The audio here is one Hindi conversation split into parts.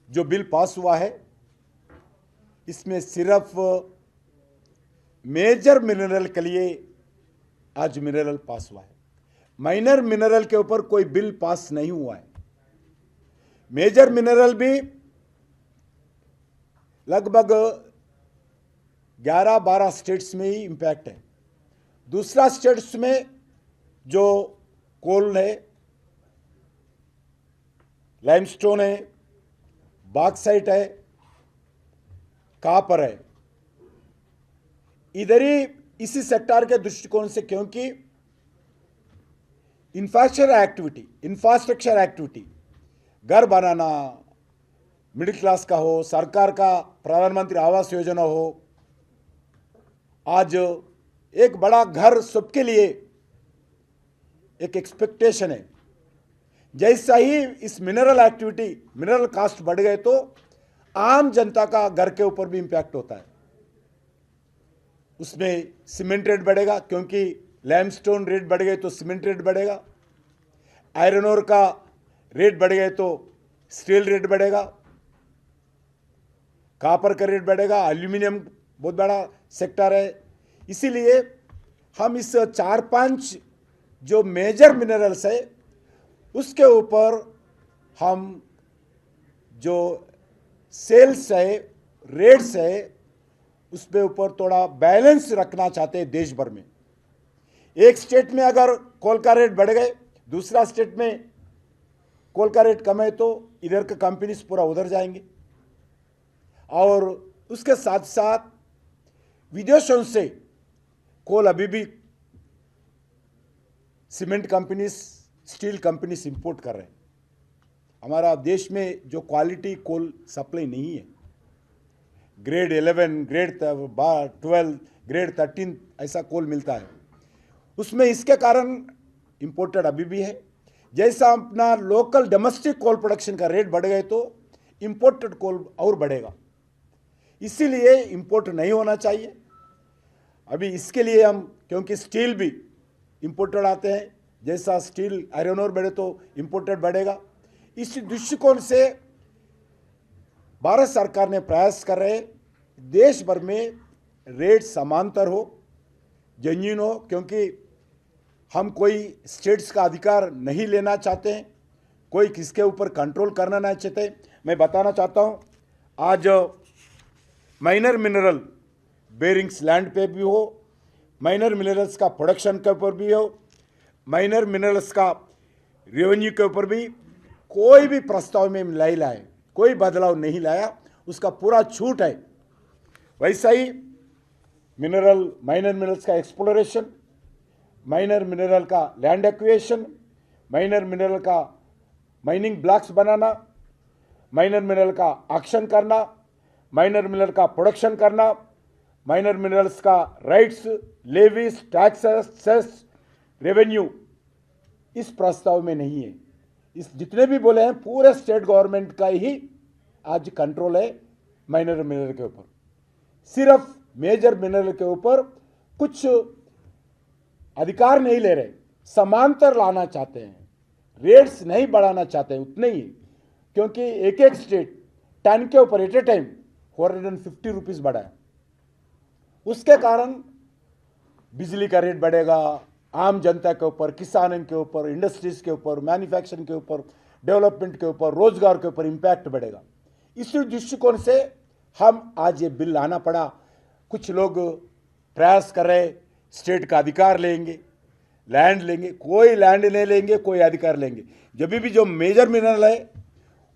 जो बिल पास हुआ है इसमें सिर्फ मेजर मिनरल के लिए आज मिनरल पास हुआ है। माइनर मिनरल के ऊपर कोई बिल पास नहीं हुआ है। मेजर मिनरल भी लगभग 11-12 स्टेट्स में ही इंपैक्ट है। दूसरा स्टेट्स में जो कोल है, लाइमस्टोन है, बॉक्साइट है, कॉपर है, इधर ही इसी सेक्टर के दृष्टिकोण से, क्योंकि इंफ्रास्ट्रक्चर एक्टिविटी घर बनाना, मिडिल क्लास का हो, सरकार का प्रधानमंत्री आवास योजना हो, आज एक बड़ा घर सबके लिए एक एक्सपेक्टेशन है। जैसा ही इस मिनरल कास्ट बढ़ गए तो आम जनता का घर के ऊपर भी इंपैक्ट होता है। उसमें सीमेंट रेट बढ़ेगा, क्योंकि लैमस्टोन रेट बढ़ गए तो सीमेंट रेट बढ़ेगा, आयरन ओर का रेट बढ़ गए तो स्टील रेट बढ़ेगा, कॉपर का रेट बढ़ेगा, एल्यूमिनियम बहुत बड़ा सेक्टर है। इसीलिए हम इस 4-5 जो मेजर मिनरल्स है उसके ऊपर हम जो सेल्स है, रेट्स है, उस पे ऊपर थोड़ा बैलेंस रखना चाहते हैं देश भर में। एक स्टेट में अगर कोल का रेट बढ़ गए, दूसरा स्टेट में कोल का रेट कम है तो इधर के कंपनीज पूरा उधर जाएंगे। और उसके साथ साथ विदेशों से कोल अभी भी cement companies, steel companies import कर रहे हैं। हमारा देश में जो क्वालिटी कोल सप्लाई नहीं है, ग्रेड 11, ग्रेड 12, ग्रेड 13 ऐसा कोल मिलता है, उसमें इसके कारण इंपोर्टेड अभी भी है। जैसा अपना लोकल डोमेस्टिक कोल प्रोडक्शन का रेट बढ़ गए तो इंपोर्टेड कोल और बढ़ेगा। इसीलिए इंपोर्ट नहीं होना चाहिए। अभी इसके लिए हम, क्योंकि स्टील भी इंपोर्टेड आते हैं, जैसा स्टील आयरन ओर बढ़े तो इंपोर्टेड बढ़ेगा। इस दृष्टिकोण से भारत सरकार ने प्रयास कर रहे देश भर में रेट समांतर हो, जेन्युइन हो, क्योंकि हम कोई स्टेट्स का अधिकार नहीं लेना चाहते हैं, कोई किसके ऊपर कंट्रोल करना नहीं चाहते। मैं बताना चाहता हूं, आज माइनर मिनरल बेरिंग्स लैंड पे भी हो, माइनर मिनरल्स का प्रोडक्शन के ऊपर भी हो, माइनर मिनरल्स का रेवेन्यू के ऊपर भी कोई भी प्रस्ताव में नहीं लाए, कोई बदलाव नहीं लाया, उसका पूरा छूट है। वैसा ही माइनर मिनरल्स का एक्सप्लोरेशन, माइनर मिनरल का लैंड एक्विजिशन, माइनर मिनरल का माइनिंग ब्लॉक्स बनाना, माइनर मिनरल का ऑक्शन करना, माइनर मिनरल का प्रोडक्शन करना, माइनर मिनरल्स का rights, levies, taxes, cess, revenue इस प्रस्ताव में नहीं है। इस जितने भी बोले हैं पूरे स्टेट गवर्नमेंट का ही आज कंट्रोल है माइनर मिनरल के ऊपर। सिर्फ मेजर मिनरल के ऊपर कुछ अधिकार नहीं ले रहे, समांतर लाना चाहते हैं, रेट्स नहीं बढ़ाना चाहते हैं, उतने ही। क्योंकि एक एक स्टेट टन के ऊपर एट ए टाइम 450 रुपीज बढ़ाया, उसके कारण बिजली का रेट बढ़ेगा, आम जनता के ऊपर, किसानों के ऊपर, इंडस्ट्रीज के ऊपर, मैन्युफैक्चरिंग के ऊपर, डेवलपमेंट के ऊपर, रोजगार के ऊपर इंपैक्ट बढ़ेगा। इसी दृष्टिकोण से हम आज ये बिल लाना पड़ा। कुछ लोग प्रयास कर रहे स्टेट का अधिकार लेंगे, लैंड लेंगे, कोई लैंड नहीं लेंगे, कोई अधिकार लेंगे। जब भी जो मेजर मिनरल है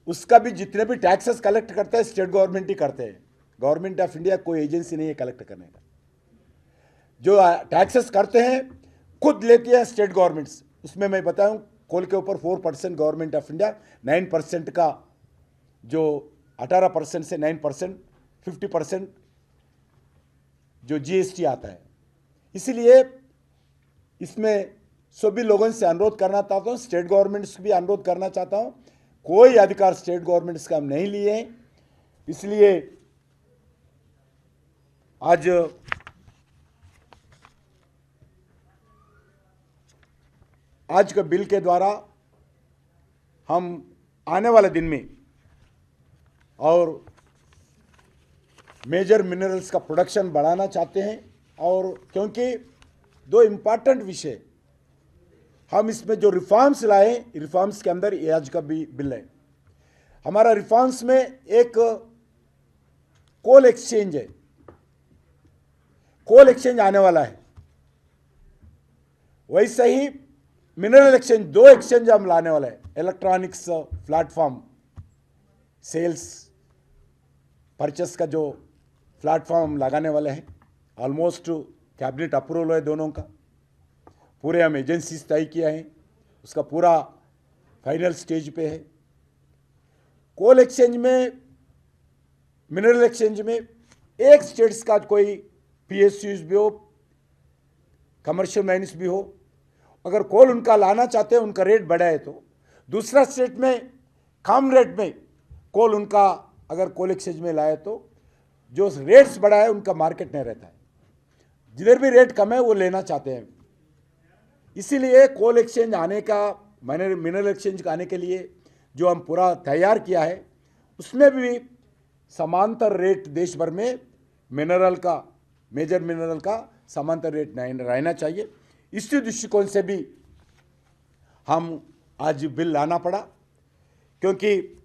उसका भी जितने भी टैक्सेस कलेक्ट करते हैं स्टेट गवर्नमेंट ही करते हैं। गवर्नमेंट ऑफ इंडिया कोई एजेंसी नहीं है कलेक्ट करने का। जो टैक्सेस करते हैं खुद लेती है स्टेट गवर्नमेंट्स। उसमें मैं बताऊं, कोल के ऊपर 4% गवर्नमेंट ऑफ इंडिया, 9% का जो 18% से 9%, 50% जो जीएसटी आता है। इसलिए इसमें सभी लोगों से अनुरोध करना चाहता हूँ, स्टेट गवर्नमेंट्स भी अनुरोध करना चाहता हूँ, कोई अधिकार स्टेट गवर्नमेंट्स का हम नहीं लिए हैं। इसलिए आज के बिल के द्वारा हम आने वाले दिन में और मेजर मिनरल्स का प्रोडक्शन बढ़ाना चाहते हैं। और क्योंकि दो इम्पॉर्टेंट विषय हम इसमें जो रिफॉर्म्स लाए, रिफॉर्म्स के अंदर ये आज का भी बिल है। हमारा रिफॉर्म्स में एक कोल एक्सचेंज है, कोल एक्सचेंज आने वाला है। वैसे ही मिनरल एक्सचेंज, दो एक्सचेंज हम लाने वाले हैं। इलेक्ट्रॉनिक्स प्लेटफॉर्म, सेल्स परचेस का जो प्लेटफॉर्म हम लगाने वाले हैं, ऑलमोस्ट कैबिनेट अप्रूवल है दोनों का। पूरे हम एजेंसीज तय किया है, उसका पूरा फाइनल स्टेज पे है। कोल एक्सचेंज में, मिनरल एक्सचेंज में एक स्टेट्स का कोई पीएसयूज भी हो, कमर्शियल माइंस भी हो, अगर कोल उनका लाना चाहते हैं, उनका रेट बढ़ा है तो दूसरा स्टेट में कम रेट में कोल उनका अगर कोल एक्सचेंज में लाए तो जो रेट्स बढ़ा है उनका मार्केट नहीं रहता है। जिधर भी रेट कम है वो लेना चाहते हैं। इसीलिए कोल एक्सचेंज आने का, मिनरल एक्सचेंज आने के लिए जो हम पूरा तैयार किया है, उसमें भी समांतर रेट देश भर में मिनरल का, मेजर मिनरल का समांतर रेट रहना चाहिए। इसी दृष्टिकोण से भी हम आज बिल लाना पड़ा, क्योंकि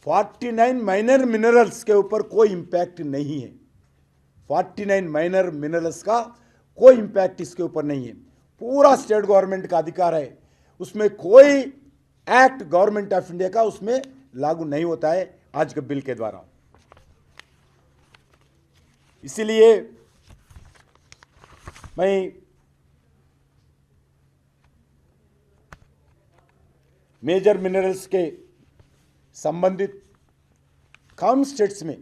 49 माइनर मिनरल्स के ऊपर कोई इम्पैक्ट नहीं है। 49 माइनर मिनरल्स का कोई इम्पैक्ट इसके ऊपर नहीं है। पूरा स्टेट गवर्नमेंट का अधिकार है, उसमें कोई एक्ट गवर्नमेंट ऑफ इंडिया का उसमें लागू नहीं होता है आज के बिल के द्वारा। इसीलिए मैं मेजर मिनरल्स के संबंधित कम स्टेट्स में,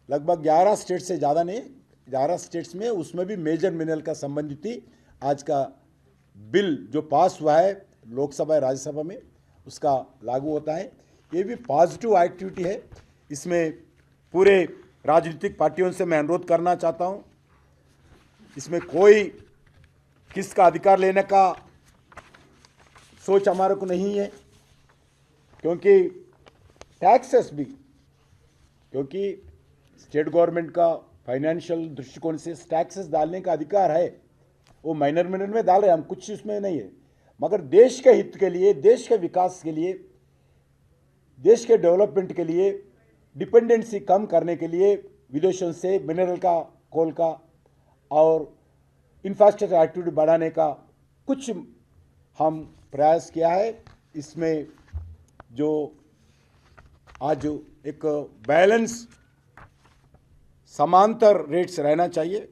लगभग 11 स्टेट से ज़्यादा नहीं, 11 स्टेट्स में, उसमें भी मेजर मिनरल का संबंधित ही आज का बिल जो पास हुआ है लोकसभा राज्यसभा में, उसका लागू होता है। ये भी पॉजिटिव एक्टिविटी है। इसमें पूरे राजनीतिक पार्टियों से मैं अनुरोध करना चाहता हूँ, इसमें कोई किसका अधिकार लेने का सोच हमारे को नहीं है, क्योंकि टैक्सेस भी, क्योंकि स्टेट गवर्नमेंट का फाइनेंशियल दृष्टिकोण से टैक्सेस डालने का अधिकार है, वो माइनर मिनरल में डाल रहे हैं हम, कुछ उसमें नहीं है। मगर देश के हित के लिए, देश के विकास के लिए, देश के डेवलपमेंट के लिए, डिपेंडेंसी कम करने के लिए विदेशों से मिनरल का, कोल का और इंफ्रास्ट्रक्चर एक्टिविटी बढ़ाने का कुछ हम प्रयास किया है। इसमें जो आज एक बैलेंस समांतर रेट्स रहना चाहिए।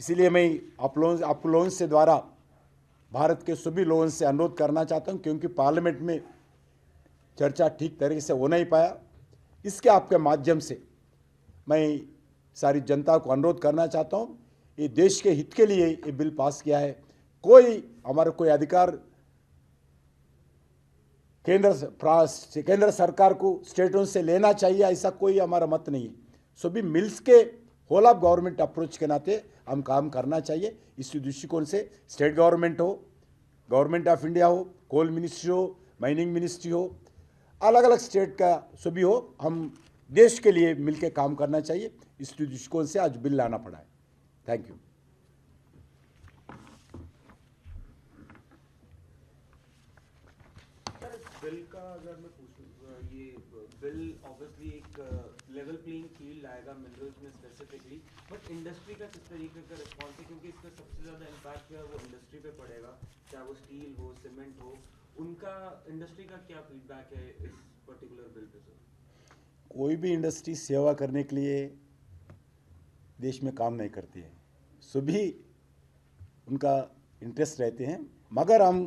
इसीलिए मैं आप लोगों से द्वारा भारत के सभी लोगों से अनुरोध करना चाहता हूं, क्योंकि पार्लियामेंट में चर्चा ठीक तरीके से हो नहीं पाया। इसके आपके माध्यम से मैं सारी जनता को अनुरोध करना चाहता हूं, ये देश के हित के लिए ये बिल पास किया है। कोई हमारा कोई अधिकार केंद्र सरकार को स्टेटों से लेना चाहिए, ऐसा कोई हमारा मत नहीं है। सभी मिल्स के होल ऑफ गवर्नमेंट अप्रोच के नाते हम काम करना चाहिए। इसी दृष्टिकोण से स्टेट गवर्नमेंट हो, गवर्नमेंट ऑफ इंडिया हो, कोल मिनिस्ट्री हो, माइनिंग मिनिस्ट्री हो, अलग अलग स्टेट का सभी हो, हम देश के लिए मिलकर काम करना चाहिए। इस दृष्टिकोण से आज बिल लाना पड़ा है। Thank you. बिल का अगर मैं पूछूं, ये बिल ऑब्वियसली एक लेवल प्लेइंग फील्ड लाएगा मिनरल्स में स्पेसिफिकली, बट इंडस्ट्री का किस तरीके का रिस्पॉन्स है, क्योंकि इसका सबसे ज़्यादा इम्पैक्ट जो है वो इंडस्ट्री पे पड़ेगा, चाहे वो स्टील हो, सीमेंट हो, उनका इंडस्ट्री का क्या फीडबैक है इस पर्टिकुलर बिल पे? सर, कोई भी इंडस्ट्री सेवा करने के लिए देश में काम नहीं करती है, सभी उनका इंटरेस्ट रहते हैं। मगर हम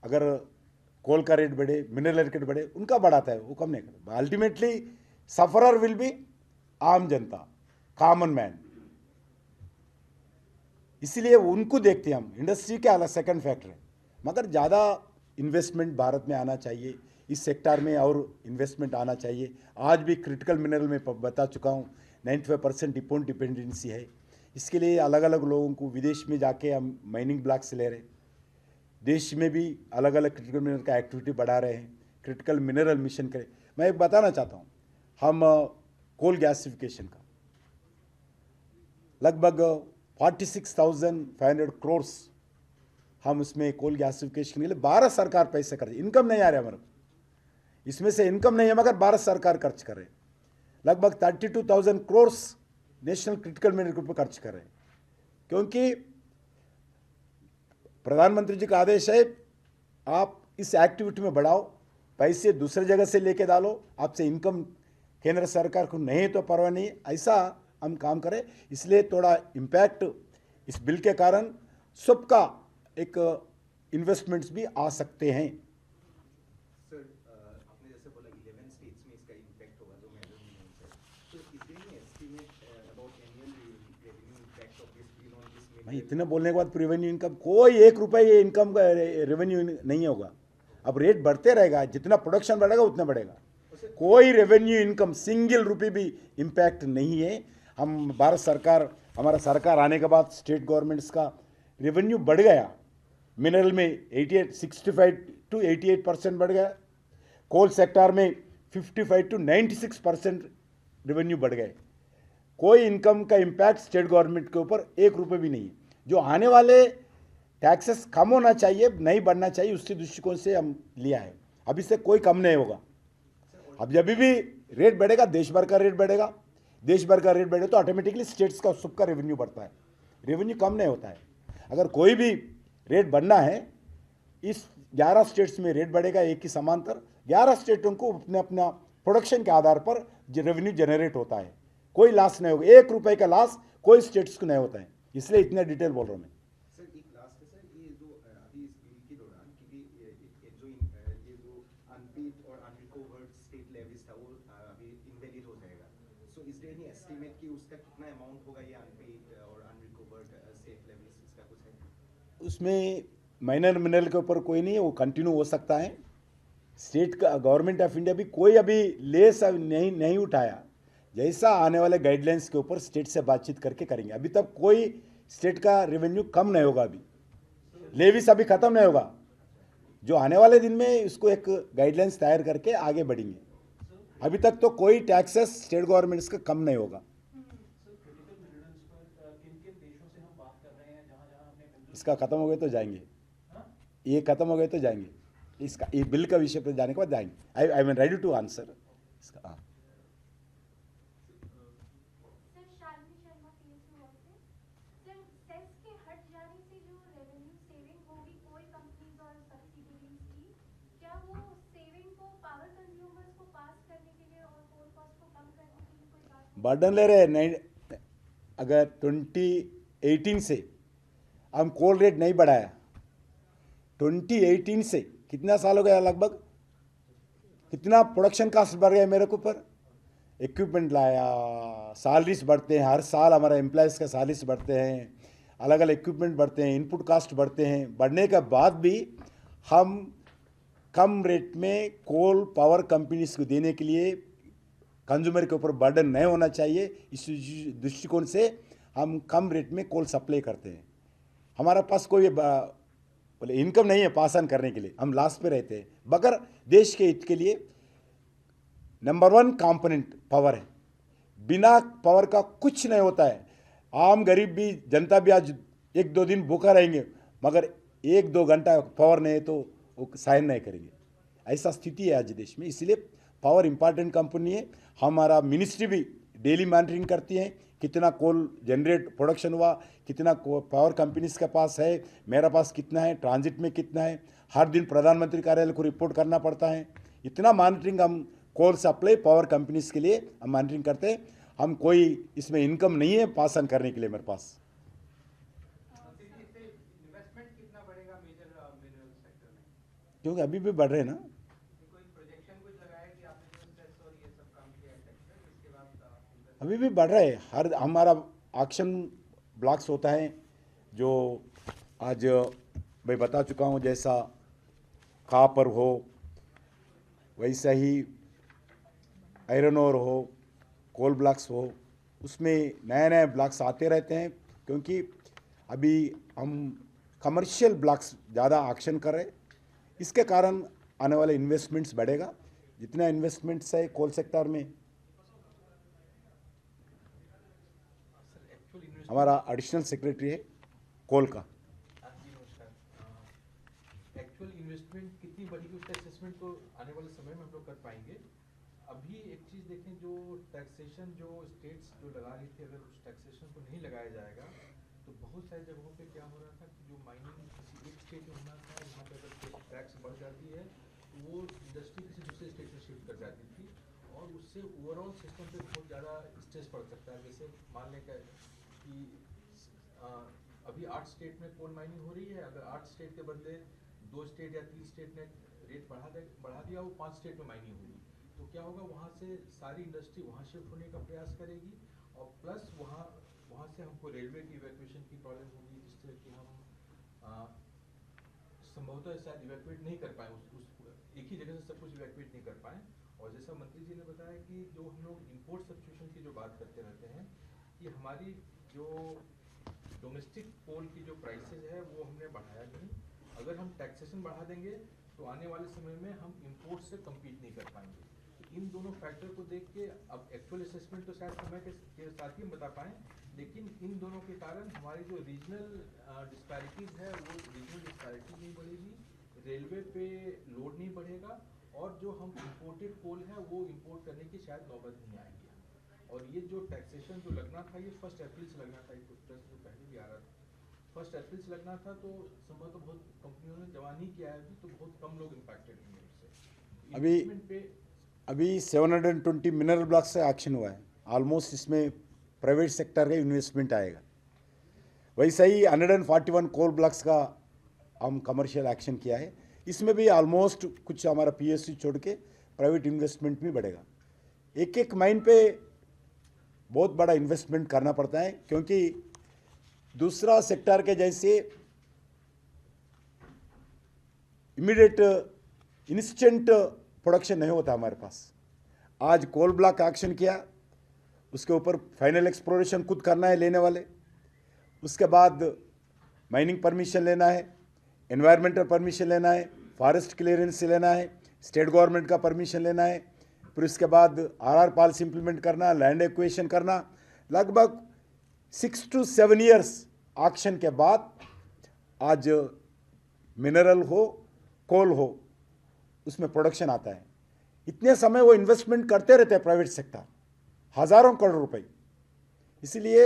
अगर कोल का रेट बढ़े, मिनरल रेट बढ़े, उनका बढ़ाता है, वो कम नहीं करता। अल्टीमेटली सफरर विल बी आम जनता, कॉमन मैन। इसलिए उनको देखते हैं हम। इंडस्ट्री के अलग सेकंड फैक्टर है, मगर ज़्यादा इन्वेस्टमेंट भारत में आना चाहिए, इस सेक्टर में और इन्वेस्टमेंट आना चाहिए। आज भी क्रिटिकल मिनरल में बता चुका हूँ 95% इम्पोर्ट डिपेंडेंसी है। इसके लिए अलग अलग लोगों को विदेश में जाके हम माइनिंग ब्लॉक से ले रहे हैं, देश में भी अलग अलग क्रिटिकल मिनरल का एक्टिविटी बढ़ा रहे हैं, क्रिटिकल मिनरल मिशन करें। मैं एक बताना चाहता हूँ, हम कोल गैसिफिकेशन का लगभग 46,500 करोड़ हम उसमें कोल गैसिफिकेशन के लिए भारत सरकार पैसे कर रही है। इनकम नहीं आ रहा है हमारे को, इसमें से इनकम नहीं है मगर भारत सरकार खर्च कर रहे हैं। लगभग 32,000 करोड़ नेशनल क्रिटिकल मिनरल के ऊपर खर्च कर रहे हैं, क्योंकि प्रधानमंत्री जी का आदेश है आप इस एक्टिविटी में बढ़ाओ, पैसे दूसरे जगह से लेके डालो, आपसे इनकम केंद्र सरकार को नहीं तो परवाह नहीं, ऐसा हम काम करें। इसलिए थोड़ा इम्पैक्ट इस बिल के कारण सबका एक इन्वेस्टमेंट्स भी आ सकते हैं। सर, आपने जैसे बोला 11 स्टेट्स में इसका इम्पैक्ट होगा, जो मेजर मिलियन है, तो is there any estimate about annual revenue impact of this bill on this भाई इतने बोलने के बाद रेवेन्यू इनकम कोई 1 रुपये ये इनकम का रेवेन्यू नहीं होगा। अब रेट बढ़ते रहेगा, जितना प्रोडक्शन बढ़ेगा उतना बढ़ेगा, कोई रेवेन्यू इनकम सिंगल रुपये भी इम्पैक्ट नहीं है। हम भारत सरकार, हमारा सरकार आने के बाद स्टेट गवर्नमेंट्स का रेवेन्यू बढ़ गया, मिनरल में 65 to 88% बढ़ गया, कोल सेक्टर में 55 to 96% रेवेन्यू बढ़ गए। कोई इनकम का इम्पैक्ट स्टेट गवर्नमेंट के ऊपर 1 रुपये भी नहीं है। जो आने वाले टैक्सेस कम होना चाहिए, नहीं बढ़ना चाहिए, उसके दृष्टिकोण से हम लिया है। अभी से कोई कम नहीं होगा। अब जब भी रेट बढ़ेगा, देश भर का रेट बढ़ेगा, देश भर का रेट बढ़े तो ऑटोमेटिकली स्टेट्स का सबका रेवेन्यू बढ़ता है, रेवेन्यू कम नहीं होता है। अगर कोई भी रेट बढ़ना है, इस 11 स्टेट्स में रेट बढ़ेगा एक ही समांतर, 11 स्टेटों को अपने अपना प्रोडक्शन के आधार पर रेवेन्यू जनरेट होता है, कोई लॉस नहीं होगा। 1 रुपये का लॉस कोई स्टेट्स को नहीं होता है, इसलिए इतना डिटेल बोल रहा हूँ मैं। सर एक लास्ट है सर, ये जो अभी इस बिल के दौरान क्योंकि ये जो अनपेड और अनरिकवर्ड स्टेट लेवीज था वो अभी इनवैलिड हो जाएगा, so is there any estimate कि उसका कितना अमाउंट होगा ये अनपेड और अनरिकवर्ड स्टेट लेवीज, इसका कुछ है? उसमें माइनर मिनरल के ऊपर कोई नहीं है, वो कंटिन्यू हो सकता है। स्टेट का गवर्नमेंट ऑफ इंडिया भी कोई अभी लेस नहीं उठाया, जैसा आने वाले गाइडलाइंस के ऊपर स्टेट से बातचीत करके करेंगे। अभी तक कोई स्टेट का रेवेन्यू कम नहीं होगा, अभी लेविस अभी खत्म नहीं होगा। जो आने वाले दिन में इसको एक गाइडलाइंस तैयार करके आगे बढ़ेंगे। अभी तक तो कोई टैक्सेस स्टेट गवर्नमेंट्स का कम नहीं होगा। इसका खत्म हो गए तो जाएंगे, ये खत्म हो गए तो जाएंगे, इसका ये बिल का विषय पर जाने के बाद जाएंगे। I am ready to answer इसका। हाँ, बर्डन ले रहे हैं नहीं। अगर 2018 से हम कोल रेट नहीं बढ़ाया, 2018 से कितना साल हो गया, लगभग कितना प्रोडक्शन कास्ट बढ़ गया मेरे को ऊपर, इक्विपमेंट लाया, सैलरीज बढ़ते हैं, हर साल हमारा एम्प्लॉयज़ का सैलरीज बढ़ते हैं, अलग अलग इक्विपमेंट बढ़ते हैं, इनपुट कास्ट बढ़ते हैं। बढ़ने के बाद भी हम कम रेट में कोल पावर कंपनीज को देने के लिए कंज्यूमर के ऊपर बर्डन नहीं होना चाहिए, इस दृष्टिकोण से हम कम रेट में कोल सप्लाई करते हैं। हमारा पास कोई बोले इनकम नहीं है पास ऑन करने के लिए, हम लास्ट पे रहते हैं, मगर देश के हित के लिए नंबर 1 कंपोनेंट पावर है। बिना पावर का कुछ नहीं होता है। आम गरीब भी, जनता भी आज 1-2 दिन भूखा रहेंगे, मगर 1-2 घंटा पावर नहीं है तो वो साइन नहीं करेंगे। ऐसा स्थिति है आज देश में, इसलिए पावर इंपॉर्टेंट कंपनी है। हमारा मिनिस्ट्री भी डेली मॉनिटरिंग करती है, कितना कोल जनरेट प्रोडक्शन हुआ, कितना पावर कंपनीज के पास है, मेरा पास कितना है, ट्रांजिट में कितना है, हर दिन प्रधानमंत्री कार्यालय को रिपोर्ट करना पड़ता है। इतना मॉनिटरिंग हम कोल सप्लाई पावर कंपनीज के लिए हम मॉनिटरिंग करते हैं। हम कोई इसमें इनकम नहीं है पास ऑन करने के लिए मेरे पास। इन्वेस्टमेंट कितना बढ़ेगा मेजर मिनरल सेक्टर में? क्योंकि अभी भी बढ़ रहे हैं ना, कोई प्रोजेक्शन कुछ लगाया कि आपने जो स्ट्रेस और ये सब काम किया है सेक्टर, इसके बाद अभी भी बढ़ रहे हैं। हर हमारा ऑक्शन ब्लॉक्स होता है, जो आज मैं बता चुका हूँ, जैसा कॉपर हो, वैसा ही आयरन ओर हो, कोल ब्लॉक्स हो, उसमें नए नए ब्लॉक्स आते रहते हैं। क्योंकि अभी हम कमर्शियल ब्लॉक्स ज़्यादा ऑक्शन कर रहे हैं, इसके कारण आने वाले इन्वेस्टमेंट्स बढ़ेगा। जितना इन्वेस्टमेंट्स है कोल सेक्टर में, हमारा एडिशनल सेक्रेटरी है कोल का। जी नमस्कार। एक्चुअल इन्वेस्टमेंट कितनी बढ़ेगी उसका असेसमेंट तो आने वाले समय में हम लोग कर पाएंगे। अभी एक चीज़ देखें, जो टैक्सेशन जो स्टेट्स जो लगा रही थी, अगर उस टैक्सेशन को नहीं लगाया जाएगा तो बहुत सारी जगहों पे क्या हो रहा था कि जो माइनिंग किसी एक स्टेट में होना था, वहाँ पे अगर टैक्स बढ़ जाती है तो वो इंडस्ट्री किसी दूसरे स्टेट में शिफ्ट कर जाती थी और उससे ओवरऑल सिस्टम पे बहुत ज़्यादा स्ट्रेस पड़ सकता है। जैसे मान लें कि अभी 8 स्टेट में कोल माइनिंग हो रही है, अगर 8 स्टेट के बदले 2 स्टेट या 3 स्टेट ने रेट बढ़ा दिया, वो 5 स्टेट में माइनिंग होगी, तो क्या होगा, वहाँ से सारी इंडस्ट्री वहाँ शिफ्ट होने का प्रयास करेगी और प्लस वहाँ से हमको रेलवे की इवैक्यूएशन की प्रॉब्लम होगी, जिससे कि हम संभवतः शायद इवैक्यूएट नहीं कर पाए, उस एक ही जगह से सब कुछ इवैक्यूएट नहीं कर पाए। और जैसा मंत्री जी ने बताया कि जो हम लोग इम्पोर्ट सब्स्टिट्यूशन की जो बात करते रहते हैं कि हमारी जो डोमेस्टिक कोल की जो प्राइसेस है वो हमने बढ़ाया नहीं। अगर हम टैक्सेशन बढ़ा देंगे तो आने वाले समय में हम इंपोर्ट से कम्पीट नहीं कर पाएंगे। तो इन दोनों फैक्टर को देख के अब एक्चुअल असेसमेंट तो शायद समय के साथ ही हम बता पाएँ, लेकिन इन दोनों के कारण हमारी जो रीजनल डिस्पैरिटीज़ है वो रीजनल डिस्पैरिटी नहीं बढ़ेगी, रेलवे पे लोड नहीं बढ़ेगा और जो हम इम्पोर्टेड कोल है वो इम्पोर्ट करने की शायद नौबत नहीं आएगी। और ये जो टैक्सेशन जो लगना था ये 1 अप्रैल से लगना था, एक प्रश्न जो पहले भी आ रहा था 1 अप्रैल से लगना था, तो संभव तो बहुत कंपनियों ने जमा नहीं किया है अभी, तो बहुत कम लोग इम्पैक्टेड होंगे उससे। अभी 720 मिनरल ब्लॉक से एक्शन हुआ है, ऑलमोस्ट इसमें प्राइवेट सेक्टर का इन्वेस्टमेंट आएगा। वैसे ही 141 कोल ब्लॉक्स का हम कमर्शियल एक्शन किया है, इसमें भी ऑलमोस्ट कुछ हमारा पीएसयू छोड़ के प्राइवेट इन्वेस्टमेंट भी बढ़ेगा। एक एक माइन पे बहुत बड़ा इन्वेस्टमेंट करना पड़ता है, क्योंकि दूसरा सेक्टर के जैसे इमीडिएट इंस्टेंट प्रोडक्शन नहीं होता हमारे पास। आज कोल ब्लॉक एक्शन किया, उसके ऊपर फाइनल एक्सप्लोरेशन खुद करना है लेने वाले, उसके बाद माइनिंग परमिशन लेना है, एनवायरमेंटल परमिशन लेना है, फॉरेस्ट क्लियरेंस लेना है, स्टेट गवर्नमेंट का परमिशन लेना है, फिर उसके बाद आरआर पॉलिसी इंप्लीमेंट करना, लैंड एक्विजिशन करना। लगभग 6 to 7 ईयर्स एक्शन के बाद आज मिनरल हो कोल हो उसमें प्रोडक्शन आता है। इतने समय वो इन्वेस्टमेंट करते रहते हैं प्राइवेट सेक्टर, हज़ारों करोड़ रुपए, इसलिए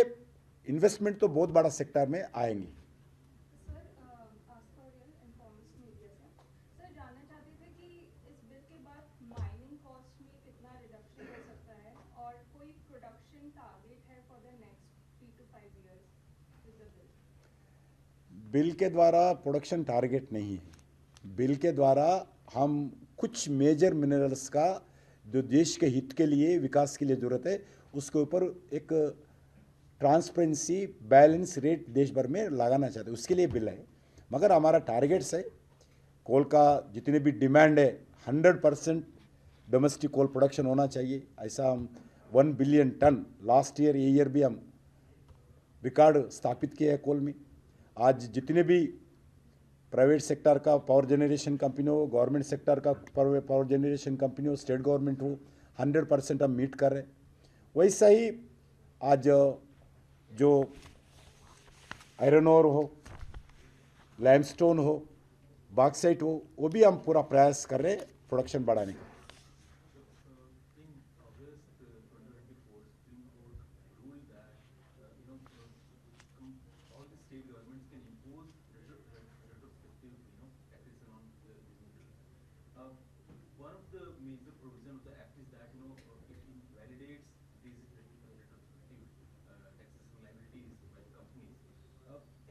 इन्वेस्टमेंट तो बहुत बड़ा सेक्टर में आएंगी। बिल के द्वारा प्रोडक्शन टारगेट नहीं है। बिल के द्वारा हम कुछ मेजर मिनरल्स का जो देश के हित के लिए विकास के लिए ज़रूरत है उसके ऊपर एक ट्रांसपेरेंसी बैलेंस रेट देश भर में लगाना चाहते हैं, उसके लिए बिल है। मगर हमारा टारगेट्स है, कोल का जितने भी डिमांड है 100% डोमेस्टिक कोल प्रोडक्शन होना चाहिए। ऐसा हम 1 बिलियन टन लास्ट ईयर, ये ईयर भी हम रिकॉर्ड स्थापित किए हैं कोल में। आज जितने भी प्राइवेट सेक्टर का पावर जनरेशन कंपनी हो, गवर्नमेंट सेक्टर का पावर जनरेशन कंपनी हो, स्टेट गवर्नमेंट हो, 100% हम मीट कर रहे हैं। वैसा ही आज जो आयरन ओर हो, लाइमस्टोन हो, बॉक्साइट हो, वो भी हम पूरा प्रयास कर रहे हैं प्रोडक्शन बढ़ाने का। One of the major provision of the act is that it invalidates these retrospective taxation liabilities by the companies.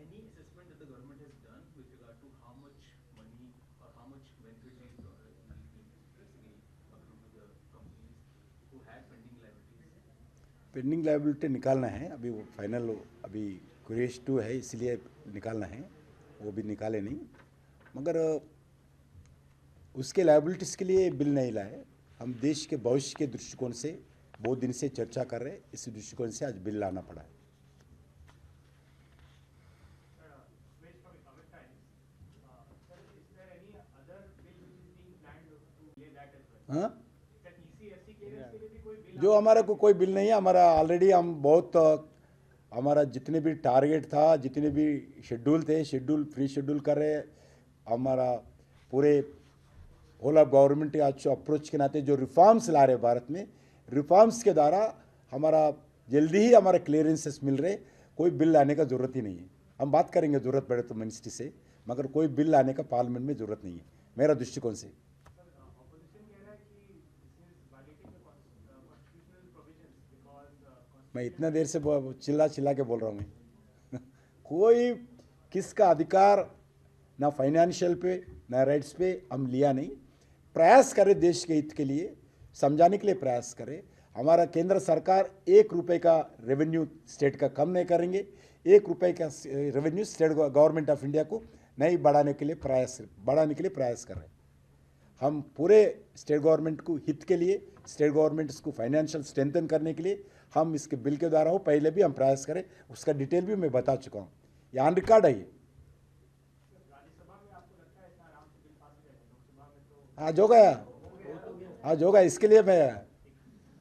Any assessment that the government has done with regard to how much money or how much benefit is basically accrued to the companies who had pending liabilities? Pending liability निकालना है, अभी वो फाइनल अभी क्रेश 2 है इसलिए निकालना है, वो भी निकाले नहीं। मगर उसके लायबिलिटीज़ के लिए बिल नहीं लाए, हम देश के भविष्य के दृष्टिकोण से बहुत दिन से चर्चा कर रहे हैं, इसी दृष्टिकोण से आज बिल लाना पड़ा है। हाँ, जो हमारा को कोई बिल नहीं है, हमारा ऑलरेडी हम बहुत हमारा जितने भी टारगेट था, जितने भी शेड्यूल थे, शेड्यूल फ्री शेड्यूल कर रहे। हमारा पूरे होल ऑफ गवर्नमेंट के अप्रोच के नाते जो रिफॉर्म्स ला रहे भारत में, रिफॉर्म्स के द्वारा हमारा जल्दी ही हमारे क्लियरेंसेस मिल रहे। कोई बिल लाने का ज़रूरत ही नहीं है। हम बात करेंगे ज़रूरत पड़े तो मिनिस्ट्री से, मगर कोई बिल लाने का पार्लियामेंट में ज़रूरत नहीं है मेरा दृष्टिकोण से। मैं इतना देर से चिल्ला चिल्ला के बोल रहा हूँ मैं कोई किसका अधिकार ना फाइनेंशियल पे ना राइट्स पे हम लिया नहीं। प्रयास करें देश के हित के लिए, समझाने के लिए प्रयास करें। हमारा केंद्र सरकार 1 रुपये का रेवेन्यू स्टेट का कम नहीं करेंगे। 1 रुपये का revenue state government of India को नहीं बढ़ाने के लिए प्रयास कर रहे हैं। हम पूरे स्टेट गवर्नमेंट को हित के लिए, स्टेट गवर्नमेंट को फाइनेंशियल स्ट्रेंथन करने के लिए हम इसके बिल के द्वारा हो पहले भी हम प्रयास करें। उसका डिटेल भी मैं बता चुका हूँ, ये ऑन रिकॉर्ड है। ये आज हो गया, आज हो गया। इसके लिए मैं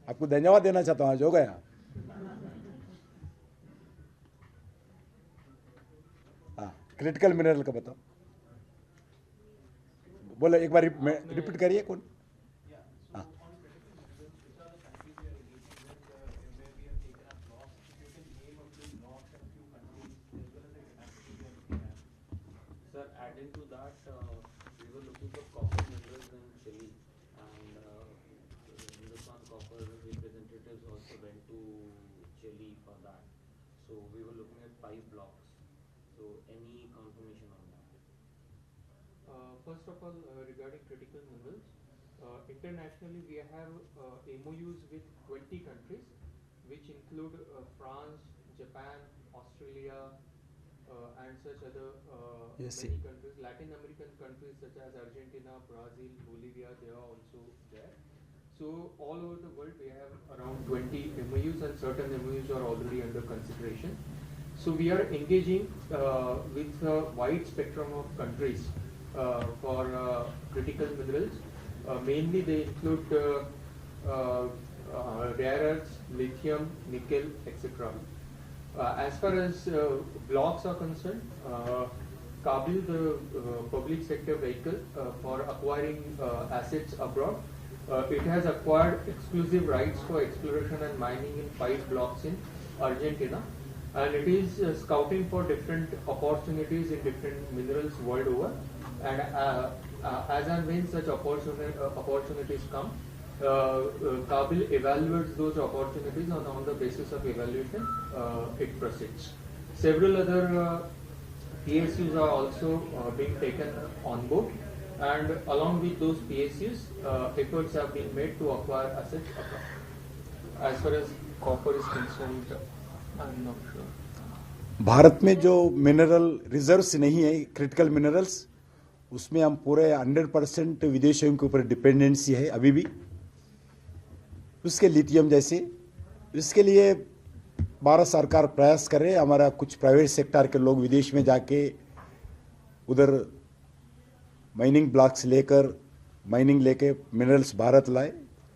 आपको धन्यवाद देना चाहता हूँ। आज हो गया। हाँ, क्रिटिकल मिनरल का बताओ, बोलो एक बार रिपीट करिए। कौन? हाँ, Sir, adding to that, we were looking for copper minerals in Chile, and Hindustan Copper representatives also went to Chile for that. So we were looking at 5 blocks. So any confirmation on that? First of all, regarding critical minerals, internationally we have MOUs with 20 countries, which include France, Japan, Australia, and such other Yes, many countries. Latin American countries such as Argentina, Brazil, Bolivia, they are also there. So all over the world we have around 20 MOUs, and certain MOUs are already under consideration. So we are engaging with a wide spectrum of countries for critical minerals. Mainly they include rare earths, lithium, nickel, etc. As far as blocks are concerned, Kabil, the public sector vehicle for acquiring assets abroad, it has acquired exclusive rights for exploration and mining in 5 blocks in Argentina, and it is scouting for different opportunities in different minerals world over. And as and when such opportunities come, Kabil evaluates those opportunities, and on the basis of evaluation, it proceeds. Several other PSUs are also being taken on board, and along with those PSUs, efforts have been made to acquire assets abroad. As far as copper is concerned, I'm not sure. Bharat में जो मिनरल रिजर्व्स नहीं है, क्रिटिकल मिनरल्स, उसमें हम पूरे 100% विदेशियों के ऊपर डिपेंडेंसी है अभी भी। उसके लिथियम जैसे, इसके लिए भारत सरकार प्रयास कर रहे। हमारा कुछ प्राइवेट सेक्टर के लोग विदेश में जाके उधर माइनिंग ब्लॉक्स लेकर माइनिंग लेके मिनरल्स भारत लाए।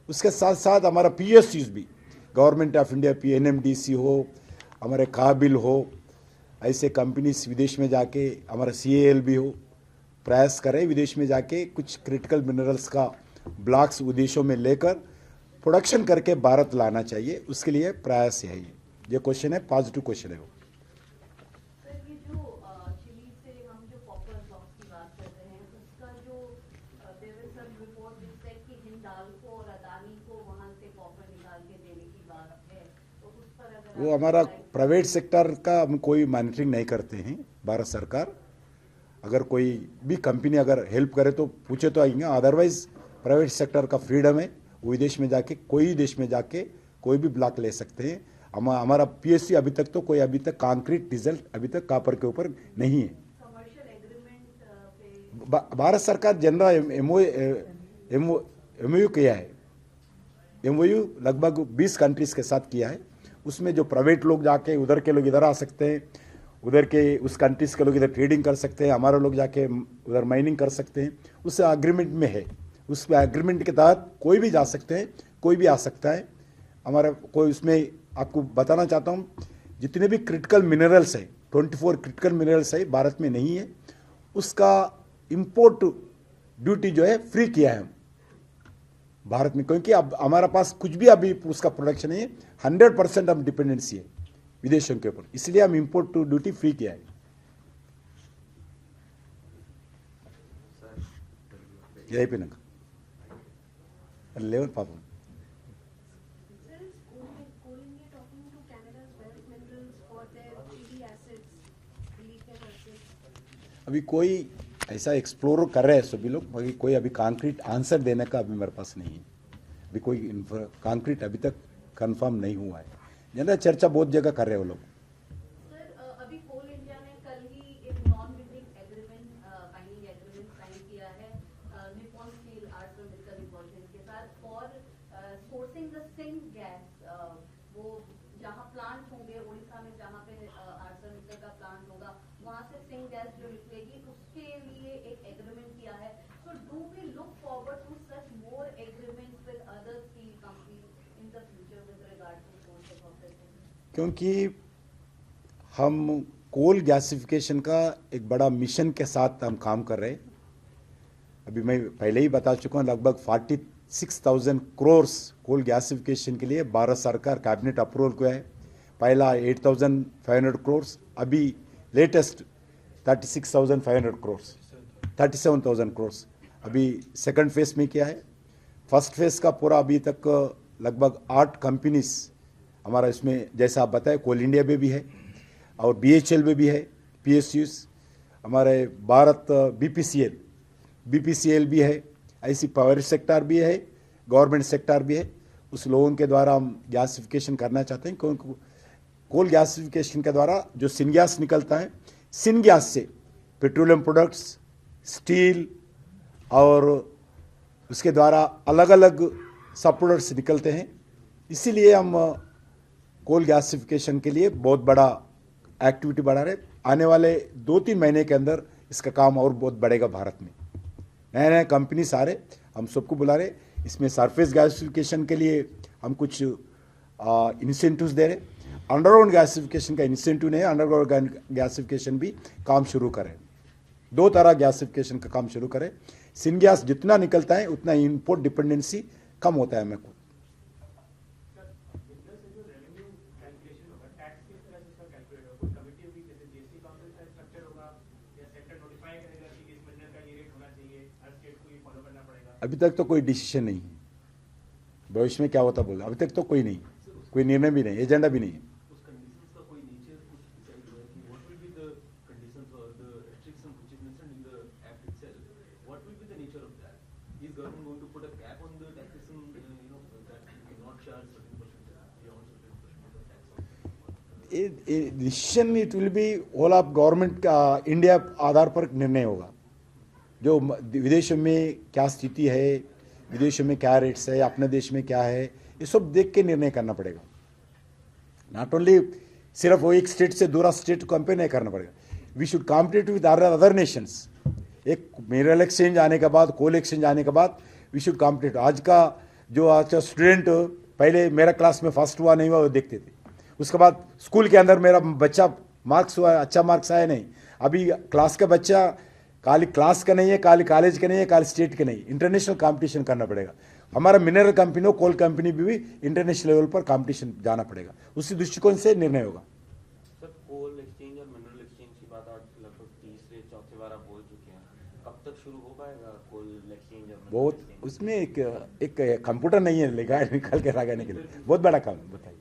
उसके साथ साथ हमारा PSUs भी, गवर्नमेंट ऑफ इंडिया NMDC हो, हमारे काबिल हो, ऐसे कंपनीज विदेश में जाके, हमारा CAL भी हो, प्रयास करें विदेश में जाके कुछ क्रिटिकल मिनरल्स का ब्लॉक्स विदेशों में लेकर प्रोडक्शन करके भारत लाना चाहिए। उसके लिए प्रयास है। ये क्वेश्चन है, पॉजिटिव क्वेश्चन है वो। सर, ये जो चिली से हम जो कॉपर ब्लॉक्स की बात कर रहे हैं, उसका जो देयर इज सम रिपोर्ट जिस सेड कि हिंडाल्को और अदानी को वहां से कॉपर निकाल के देने की बात है, तो उस पर अगर वो हमारा प्राइवेट सेक्टर का हम कोई मॉनिटरिंग नहीं करते हैं। भारत सरकार अगर कोई भी कंपनी अगर हेल्प करे तो पूछे तो आएंगे, अदरवाइज प्राइवेट सेक्टर का फ्रीडम है, वो विदेश में जाके कोई देश में जाके कोई भी ब्लॉक ले सकते हैं। हमारा PSU अभी तक तो कोई अभी तक कॉन्क्रीट रिजल्ट अभी तक कॉपर के ऊपर नहीं है। कमर्शियल एग्रीमेंट पे भारत सरकार जनरल MOU किया है। MOU लगभग 20 कंट्रीज के साथ किया है। उसमें जो प्राइवेट लोग जाके उधर के लोग इधर आ सकते हैं, उधर के उस कंट्रीज के लोग इधर ट्रेडिंग कर सकते हैं, हमारे लोग जाके उधर माइनिंग कर सकते हैं। उस एग्रीमेंट में है, उस एग्रीमेंट के तहत कोई भी जा सकते हैं, कोई भी आ सकता है। हमारा कोई उसमें आपको बताना चाहता हूँ, जितने भी क्रिटिकल मिनरल्स है, 24 क्रिटिकल मिनरल्स है भारत में नहीं है, उसका इंपोर्ट ड्यूटी जो है फ्री किया है भारत में, क्योंकि अब हमारा पास कुछ भी अभी उसका प्रोडक्शन नहीं है, 100% हम डिपेंडेंसी है विदेशों के ऊपर, इसलिए हम इंपोर्ट टू ड्यूटी फ्री किया है। यही पे ना लेवल पापा Sir, is Coal India talking to Canada's Wealth Minerals for their Chile assets, lithium assets? अभी कोई ऐसा एक्सप्लोर कर रहे हैं सभी लोग, बाकी कोई अभी कॉन्क्रीट आंसर देने का अभी मेरे पास नहीं है। अभी कोई कॉन्क्रीट अभी तक कंफर्म नहीं हुआ है। जनरल चर्चा बहुत जगह कर रहे हैं वो लोग। सर, अभी कोल इंडिया ने कल ही एक non building agreement binding agreement sign किया है निप्पॉन स्टील आर्सेलरमित्तल इंकॉर्पोरेशन के साथ for sourcing the syngas. वो जहां प्लांट होंगे उड़ीसा में, जहां पे आर्सेलरमित्तल का प्लांट होगा, वहां से सिंक गैस जो निकलेगी उसके लिए एक एग्रीमेंट किया है। So do we look forward to such more agreements with other steel companies in the future with regard to sourcing of this? क्योंकि हम कोल गैसिफिकेशन का एक बड़ा मिशन के साथ हम काम कर रहे हैं। अभी मैं पहले ही बता चुका हूँ, लगभग 46,000 करोड़ कोल गैसिफिकेशन के लिए भारत सरकार कैबिनेट अप्रूवल को है। पहला 8,500 करोड़, अभी लेटेस्ट 36,500 करोड़, 37,000 करोड़ अभी सेकंड फेज में किया है। फर्स्ट फेज का पूरा अभी तक लगभग 8 कंपनीज हमारा इसमें, जैसा आप बताए, कोल इंडिया में भी है और BHEL में भी है, PSUs, हमारे भारत BPCL भी है, ऐसी पावर सेक्टर भी है, गवर्नमेंट सेक्टर भी है। उस लोगों के द्वारा हम गैसिफिकेशन करना चाहते हैं, क्योंकि कोल गैसिफिकेशन के द्वारा जो सिनगैस निकलता है, सिनगैस से पेट्रोलियम प्रोडक्ट्स, स्टील और उसके द्वारा अलग अलग सब प्रोडक्ट्स निकलते हैं। इसीलिए हम कोल गैसिफिकेशन के लिए बहुत बड़ा एक्टिविटी बढ़ा रहे। आने वाले 2-3 महीने के अंदर इसका काम और बहुत बढ़ेगा भारत में। नए नए कंपनीज आ रहे, हम सबको बुला रहे। इसमें सरफेस गैसिफिकेशन के लिए हम कुछ इंसेंटिव्स दे रहे। अंडरग्राउंड गैसिफिकेशन का इंसेंटिव नहीं है, अंडरग्राउंड गैसिफिकेशन भी काम शुरू करें। 2 तरह गैसिफिकेशन का काम शुरू करें। सिनगैस जितना निकलता है उतना इंपोर्ट डिपेंडेंसी कम होता है हमें को। अभी तक तो कोई डिसीजन नहीं है, भविष्य में क्या होता बोल, अभी तक तो कोई नहीं, कोई निर्णय भी नहीं, एजेंडा भी नहीं है। उस कंडीशंस का कोई नेचर कुछ डिसाइड हुआ है कि what will be the conditions और the restriction which is mentioned in the act itself, what will be the nature of that? Is government going to put a cap on the taxation, that you can not charge certain percentage beyond certain percentage of tax on? Decision it will be whole of government का इंडिया आधार पर निर्णय होगा। जो विदेशों में क्या स्थिति है, विदेशों में क्या रेट्स है, अपने देश में क्या है, ये सब देख के निर्णय करना पड़ेगा। नॉट ओनली सिर्फ वो एक स्टेट से दूसरा स्टेट को कंपेयर नहीं करना पड़ेगा। We should compete with other nations. एक मिनरल एक्सचेंज आने के बाद, कोल एक्सचेंज आने के बाद वी शुड कॉम्पिट। आज का स्टूडेंट, पहले मेरा क्लास में फर्स्ट हुआ नहीं हुआ वो देखते थे, उसके बाद स्कूल के अंदर मेरा बच्चा मार्क्स हुआ, अच्छा मार्क्स आया नहीं, अभी क्लास का बच्चा खाली क्लास का नहीं है, खाली कॉलेज का नहीं है, खाली स्टेट का नहीं, इंटरनेशनल कंपटीशन करना पड़ेगा। हमारा मिनरल कंपनी हो, कोल कंपनी भी इंटरनेशनल लेवल पर कंपटीशन जाना पड़ेगा। उसी दृष्टिकोण से निर्णय होगा। सर, कोल एक्सचेंज और मिनरल एक्सचेंज की बात आज लगभग 3-4 बार आप बोल चुके हैं, कब तक शुरू हो पाएगा कोल एक्सचेंज और मिनरल बहुत एक्सचेंज? उसमें एक कंप्यूटर नहीं है लेगा निकाल के लगाने के लिए, बहुत बड़ा काम बताइए।